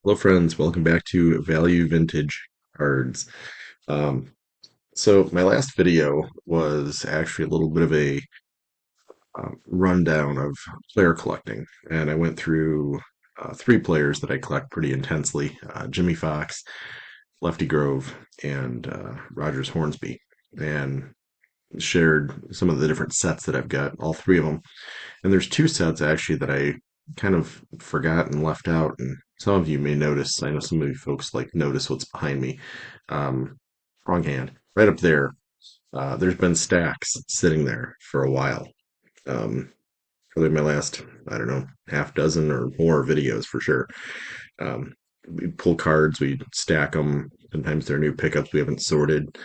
Hello, friends. Welcome back to Value Vintage Cards. Um, so my last video was actually a little bit of a rundown of player collecting, and I went through three players that I collect pretty intensely: Jimmy Fox, Lefty Grove, and Rogers Hornsby, and shared some of the different sets that I've got, all three of them. And there's two sets actually that I kind of forgot and left out, and some of you may notice. I know some of you folks like notice what's behind me. Um, Wrong hand, right up there. There's been stacks sitting there for a while. Um, Probably my last, I don't know, half dozen or more videos for sure. Um, we pull cards, we stack them. Sometimes they're new pickups we haven't sorted.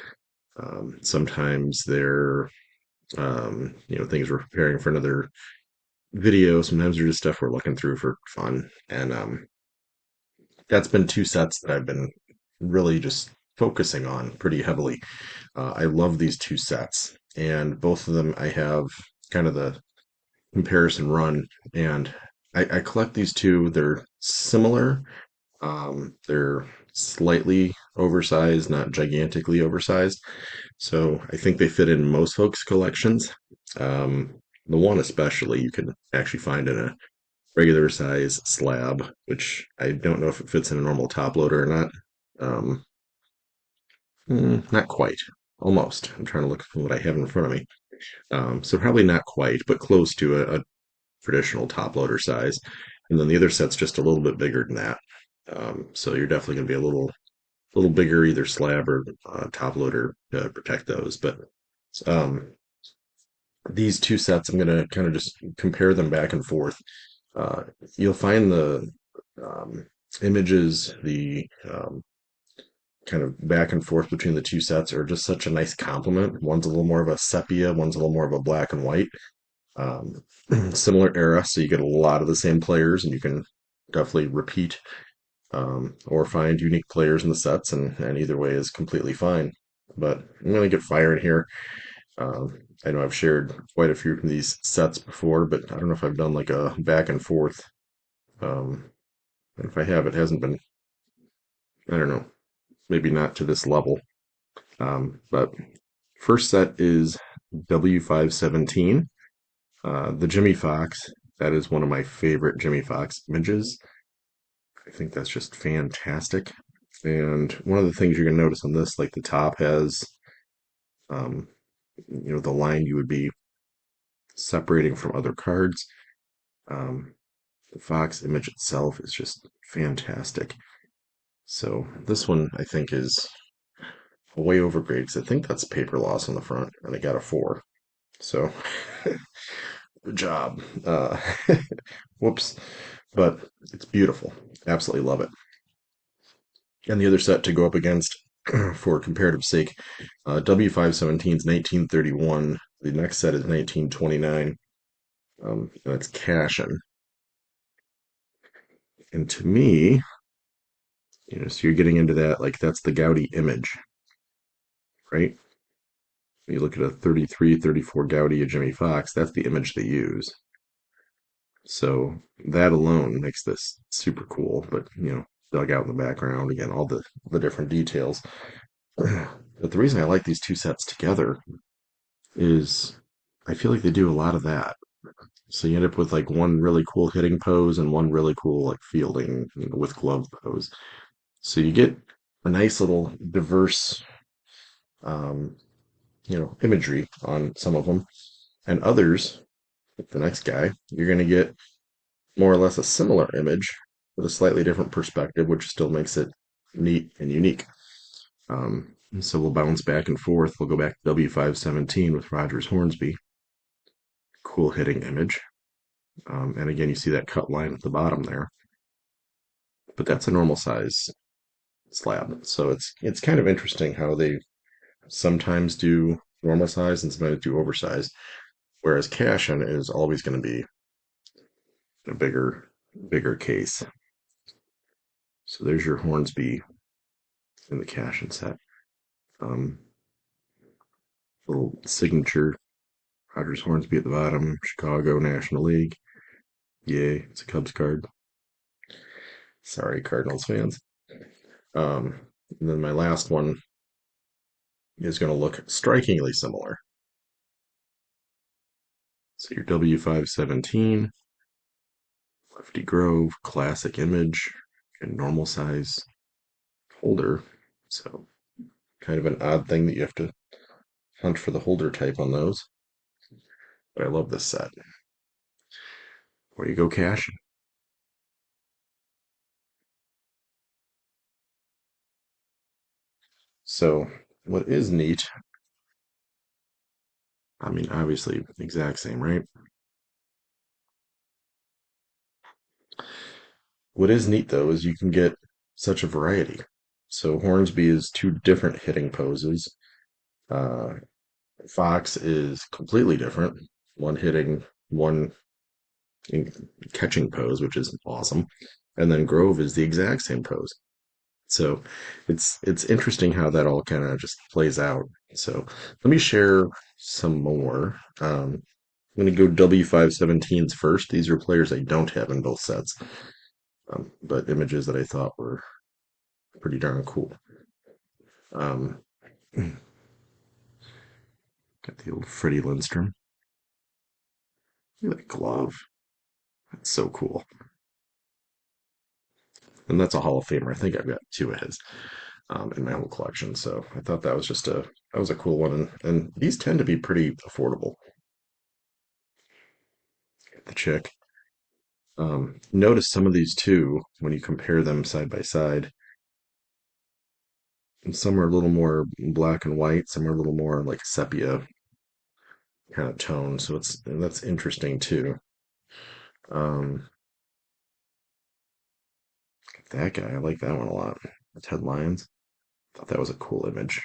Sometimes they're things we're preparing for another video. Sometimes they're just stuff we're looking through for fun. And that's been two sets that I've been really just focusing on pretty heavily. I love these two sets, and both of them I have kind of the comparison run. And I collect these two. They're similar. They're slightly oversized, not gigantically oversized. So I think they fit in most folks' collections. Um, the one especially you can actually find in a regular size slab, which I don't know if it fits in a normal top loader or not. Um, Not quite. Almost. I'm trying to look for what I have in front of me. So probably not quite, but close to a traditional top loader size. And then the other set's just a little bit bigger than that. So you're definitely going to be a little bigger, either slab or top loader to protect those. But um, these two sets, I'm going to kind of just compare them back and forth. Uh, you'll find the images, the kind of back and forth between the two sets are just such a nice complement. One's a little more of a sepia, one's a little more of a black and white. Um, Similar era, so you get a lot of the same players, and you can definitely repeat or find unique players in the sets, and either way is completely fine. But I'm going to get fired here. I know I've shared quite a few of these sets before, but I don't know if I've done like a back and forth. Um, and if I have, it hasn't been, I don't know, maybe not to this level. But first set is W517. The Jimmy Fox, that is one of my favorite Jimmy Fox images. I think that's just fantastic. And one of the things you're going to notice on this, like the top has, um, the line you would be separating from other cards. Um, the Fox image itself is just fantastic. So this one I think is way overgraded because I think that's paper loss on the front, and I got a 4. So good job. Whoops. But it's beautiful. Absolutely love it. And the other set to go up against, for comparative sake, W517 is 1931. The next set is 1929. And it's Cashin. And to me, so you're getting into that, like that's the Gaudi image, right? You look at a 33, 34 Gaudi of Jimmy Fox, that's the image they use. So that alone makes this super cool, but dug out in the background again, all the different details. But the reason I like these two sets together is I feel like they do a lot of that. So you end up with like one really cool hitting pose and one really cool like fielding with glove pose. So you get a nice little diverse, um, imagery on some of them, and others, like the next guy, you're going to get more or less a similar image with a slightly different perspective, which still makes it neat and unique. So we'll bounce back and forth. We'll go back to W517 with Rogers Hornsby. Cool hitting image. And again, you see that cut line at the bottom there. But that's a normal size slab. So it's kind of interesting how they sometimes do normal size and sometimes do oversized. Whereas Cashin is always going to be a bigger case. So there's your Hornsby in the Cashin set. Um, Little signature Rogers Hornsby at the bottom, Chicago National League. Yay, it's a Cubs card. Sorry, Cardinals fans. Um, and then my last one is going to look strikingly similar. So your W517, Lefty Grove, classic image, and normal size holder. So kind of an odd thing that you have to hunt for the holder type on those. But I love this set. Where you go, Cash? So what is neat, I mean, obviously exact same, right? What is neat though is you can get such a variety. So Hornsby is two different hitting poses. Uh, Fox is completely different. One hitting, one catching pose, which is awesome. And then Grove is the exact same pose. So it's interesting how that all kind of just plays out. So let me share some more. I'm going to go W517s first. These are players I don't have in both sets, but images that I thought were pretty darn cool. Um, got the old Freddie Lindstrom. Look at that glove. That's so cool. And that's a Hall of Famer. I think I've got two of his in my whole collection. So I thought that was just that was a cool one. And these tend to be pretty affordable. The chick. Notice some of these too when you compare them side by side. Some are a little more black and white. Some are a little more like sepia kind of tone. So that's interesting too. Um, that guy, I like that one a lot. Ted Lyons. Thought that was a cool image.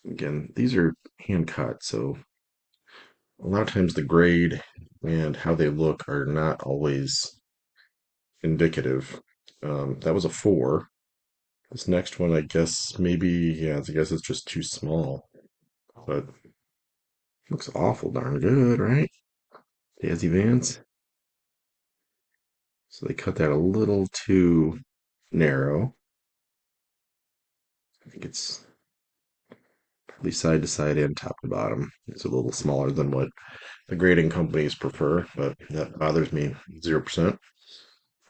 Again, these are hand cut, so a lot of times the grade and how they look are not always indicative. That was a 4. This next one, I guess maybe, yeah, I guess it's just too small, but looks awful darn good, right? Dazzy Vance. So they cut that a little too narrow. I think it's probably side to side and top to bottom. It's a little smaller than what the grading companies prefer, but that bothers me 0%.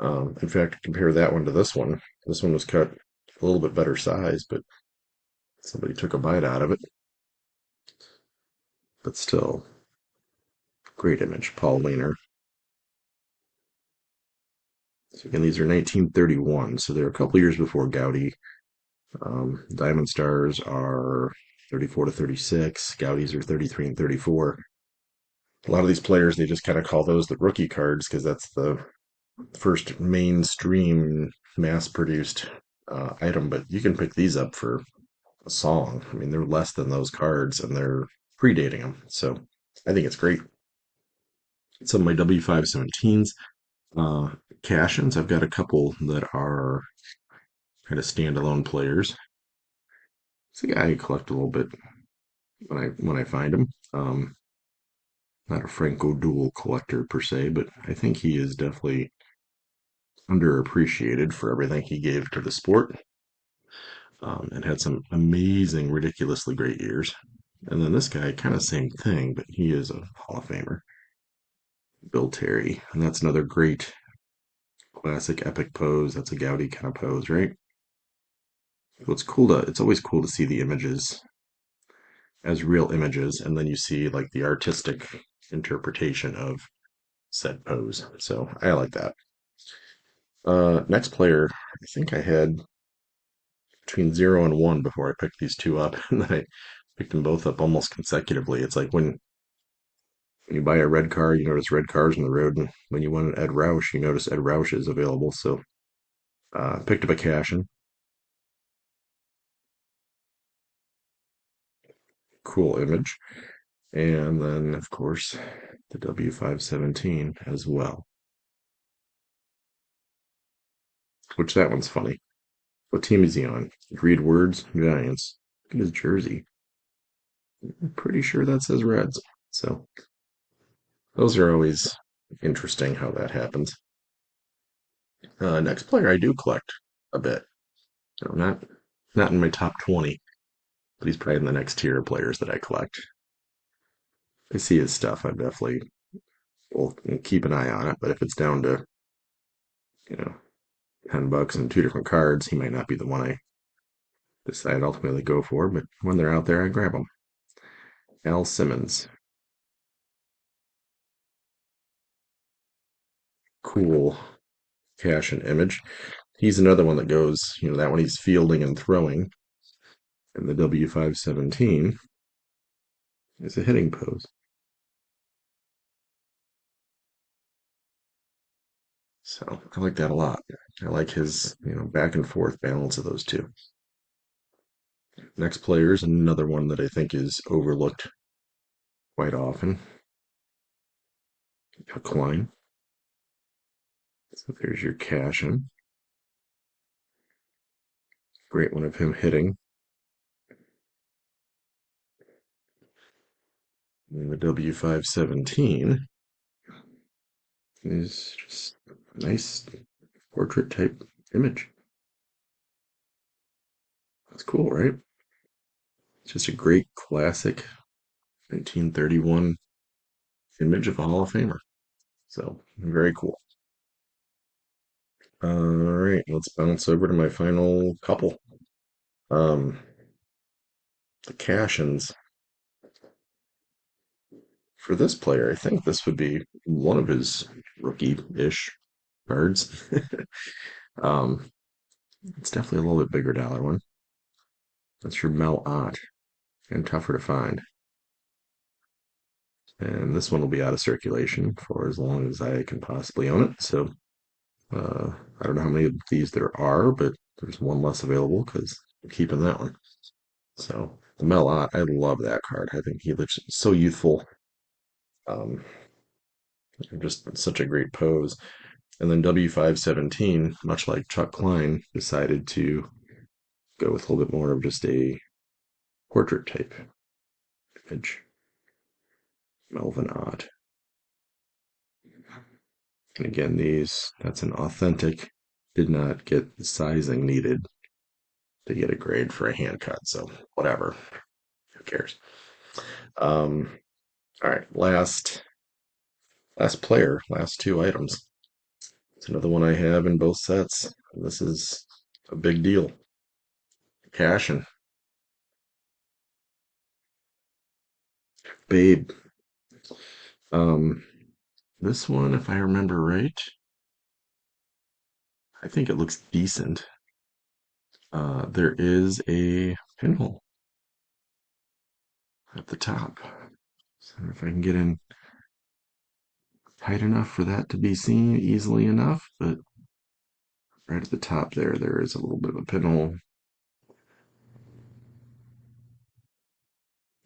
In fact, compare that one to this one. This one was cut a little bit better size, but somebody took a bite out of it. But still, great image. Paul Leaner. So again, these are 1931, so they're a couple years before Gaudy. Diamond Stars are 34 to 36. Gaudis are 33 and 34. A lot of these players, they just kind of call those the rookie cards because that's the first mainstream mass-produced item. But you can pick these up for a song. I mean, they're less than those cards, and they're predating them. So I think it's great. Some of my W517s, uh, Cashins, I've got a couple that are kind of standalone players. It's a guy I collect a little bit when I find him. Not a Franco Duel collector per se, but I think he is definitely underappreciated for everything he gave to the sport, and had some amazing, ridiculously great years. And then this guy, kind of same thing, but he is a Hall of Famer, Bill Terry, and that's another great classic epic pose. That's a Gaudi kind of pose, right? So it's always cool to see the images as real images, and then you see like the artistic interpretation of said pose. So I like that. Next player, I think I had between 0 and 1 before I picked these two up, and then I picked them both up almost consecutively. It's like when you buy a red car, you notice red cars on the road, and when you want an Ed Roush, you notice Ed Roush is available. So picked up a Cashin. Cool image. And then, of course, the W517 as well, which that one's funny. What team is he on? Read words, Giants. Look at his jersey. I'm pretty sure that says Reds. So those are always interesting how that happens. Next player I do collect a bit. Not in my top 20, but he's probably in the next tier of players that I collect. I see his stuff. I definitely will keep an eye on it. But if it's down to, you know, $10 and two different cards, he might not be the one I decide ultimately go for. But when they're out there, I grab them. Al Simmons, cool cash and image. He's another one that goes, that one he's fielding and throwing. And the W517 is a hitting pose. So I like that a lot. I like his, back and forth balance of those two. Next player is another one that I think is overlooked quite often. Klein. So there's your Kashin. Great one of him hitting. And the W517 is just a nice portrait type image. That's cool, right? It's just a great classic 1931 image of a Hall of Famer. So very cool. All right, let's bounce over to my final couple. Um, the Cashins. For this player, I think this would be one of his rookie-ish cards. um, it's definitely a little bit bigger dollar one. That's your Mel Ott, and tougher to find. And this one will be out of circulation for as long as I can possibly own it. So I don't know how many of these there are, but there's one less available because I'm keeping that one. So the Mel Ott, I love that card. I think he looks so youthful. Um, just such a great pose. And then W517, much like Chuck Klein, decided to go with a little bit more of just a portrait type image. Melvin Ott. And again, that's an authentic, did not get the sizing needed to get a grade for a hand cut. So whatever. Who cares? All right, last player, last two items. It's another one I have in both sets. This is a big deal. Cashin. Babe. Um, this one, if I remember right, I think it looks decent. There is a pinhole at the top. So if I can get in tight enough for that to be seen easily enough, but right at the top there is a little bit of a pinhole.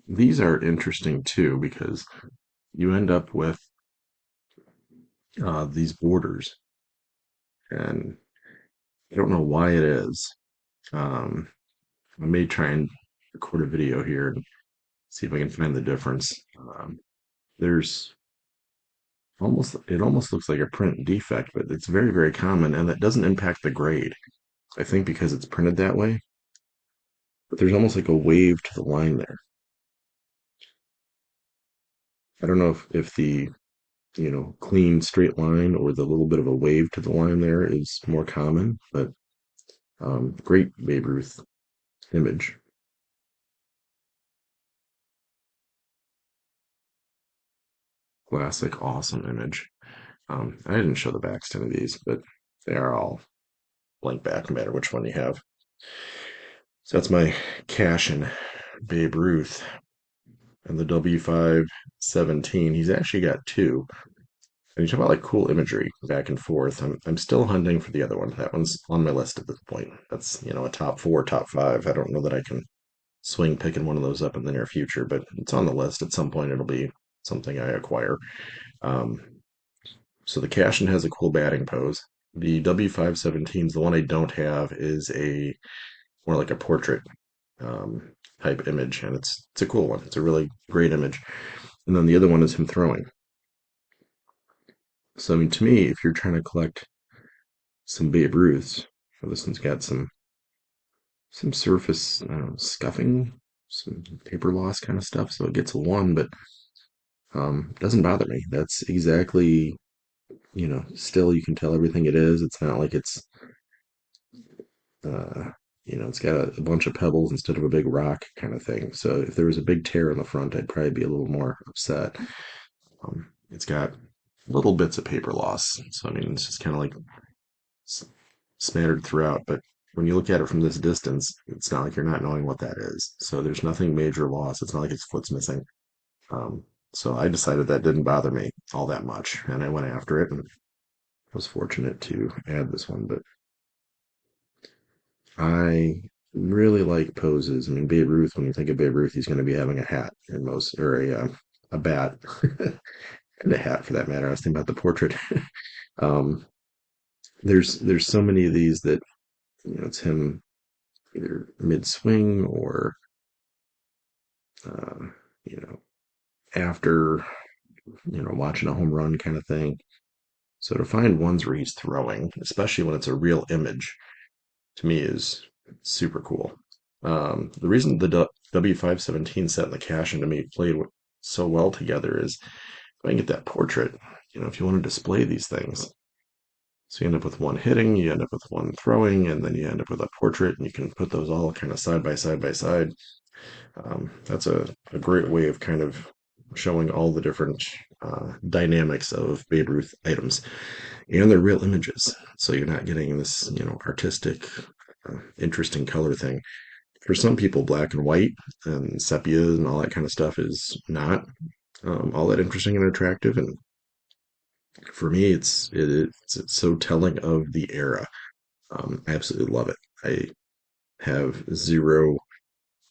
These are interesting too because you end up with these borders, and I don't know why it is. Um, I may try and record a video here and see if I can find the difference. There's it almost looks like a print defect, but it's very, very common and that doesn't impact the grade. I think because it's printed that way, but there's almost like a wave to the line there. I don't know if the, clean straight line or the little bit of a wave to the line there is more common, but great Babe Ruth image. Classic, awesome image. I didn't show the backs to any of these, but they are all blank back, no matter which one you have. So that's my Cash and Babe Ruth. And the W517, he's actually got two. And you talk about like cool imagery back and forth. I'm still hunting for the other one. That one's on my list at this point. That's, a top four, top five. I don't know that I can swing picking one of those up in the near future, but it's on the list. At some point, it'll be something I acquire. Um, so the Cashin has a cool batting pose. The W517s, the one I don't have is a more like a portrait um, type image, and it's a cool one. It's a really great image. And then the other one is him throwing. So, I mean, to me, if you're trying to collect some Babe Ruths, well, this one's got some surface, I don't know, scuffing, some paper loss kind of stuff, so it gets a one, but doesn't bother me. That's exactly, still you can tell everything it is. It's not like uh, it's got a bunch of pebbles instead of a big rock kind of thing. So if there was a big tear in the front, I'd probably be a little more upset. It's got little bits of paper loss, so I mean, it's just kind of like s- smattered throughout. But when you look at it from this distance, it's not like you're not knowing what that is. So there's nothing major loss. It's not like its foot's missing. Um, so I decided that didn't bother me all that much, and I went after it and was fortunate to add this one. But I really like poses. I mean, Babe Ruth, when you think of Babe Ruth, he's going to be having a hat in most, or a bat, and a hat for that matter. I was thinking about the portrait. um, there's so many of these that it's him either mid swing or uh, you know after watching a home run kind of thing. So to find ones where he's throwing, especially when it's a real image, to me is super cool. The reason the W517 set and the Kashin to me played so well together is if I can get that portrait, if you want to display these things. So you end up with one hitting, you end up with one throwing, and then you end up with a portrait, and you can put those all kind of side by side by side. That's a great way of kind of showing all the different dynamics of Babe Ruth items. And they're real images. So you're not getting this, artistic, interesting color thing. For some people, black and white and sepia and all that kind of stuff is not all that interesting and attractive. And for me, it's so telling of the era. I absolutely love it. I have zero,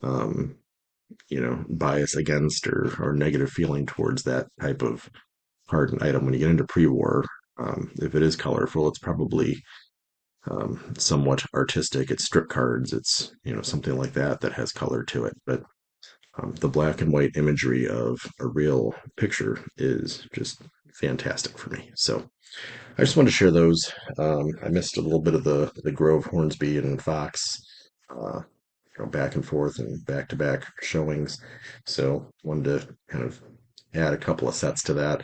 um, bias against or negative feeling towards that type of hardened item. When you get into pre-war, if it is colorful, it's probably somewhat artistic. It's strip cards. It's something like that that has color to it. But the black and white imagery of a real picture is just fantastic for me. So I just wanted to share those. I missed a little bit of the Grove, Hornsby, and Fox, uh, back and forth and back to back showings. So wanted to kind of add a couple of sets to that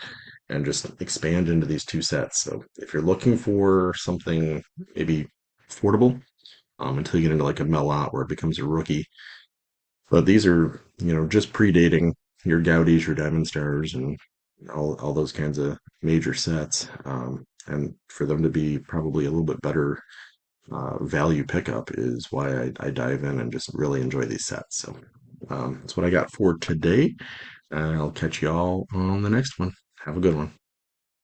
and just expand into these two sets. So if you're looking for something maybe affordable, until you get into like a Melot where it becomes a rookie, but these are just predating your Gaudis, your Diamond Stars, and all those kinds of major sets. And for them to be probably a little bit better value pickup is why I dive in and just really enjoy these sets. So that's what I got for today. And I'll catch you all on the next one. Have a good one.